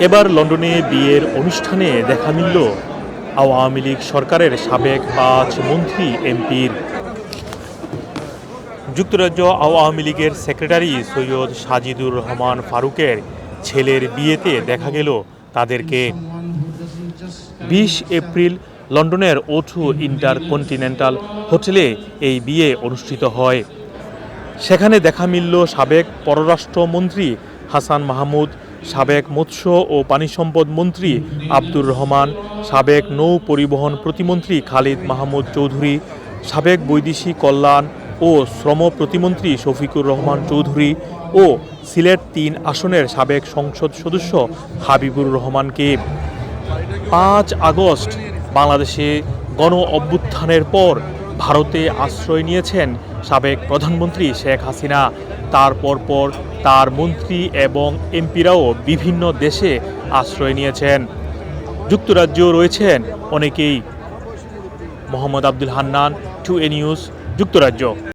এবার লন্ডনে বিয়ের অনুষ্ঠানে দেখা মিলল আওয়ামী লীগ সরকারের সাবেক ৫ মন্ত্রী এমপির। যুক্তরাজ্য আওয়ামী লীগের সেক্রেটারি সৈয়দ সাজিদুর রহমান ফারুকের ছেলের বিয়েতে দেখা গেল তাদেরকে। ২০ এপ্রিল লন্ডনের O2 ইন্টারকন্টিনেন্টাল হোটেলে এই বিয়ে অনুষ্ঠিত হয়। সেখানে দেখা মিলল সাবেক পররাষ্ট্রমন্ত্রী হাসান মাহমুদ, সাবেক মৎস্য ও পানি সম্পদ মন্ত্রী আব্দুর রহমান, সাবেক নৌ পরিবহন প্রতিমন্ত্রী খালিদ মাহমুদ চৌধুরী, সাবেক বৈদেশিক কল্যাণ ও শ্রম প্রতিমন্ত্রী শফিকুর রহমান চৌধুরী ও সিলেট-৩ আসনের সাবেক সংসদ সদস্য হাবিবুর রহমানকে। ৫ আগস্ট বাংলাদেশে গণ অভ্যুত্থানের পর ভারতে আশ্রয় নিয়েছেন সাবেক প্রধানমন্ত্রী শেখ হাসিনা। তার পরপর তার মন্ত্রী এবং এমপিরাও বিভিন্ন দেশে আশ্রয় নিয়েছেন। যুক্তরাজ্যেও রয়েছেন অনেকেই। মোহাম্মদ আব্দুল হান্নান, 2A নিউজ, যুক্তরাজ্য।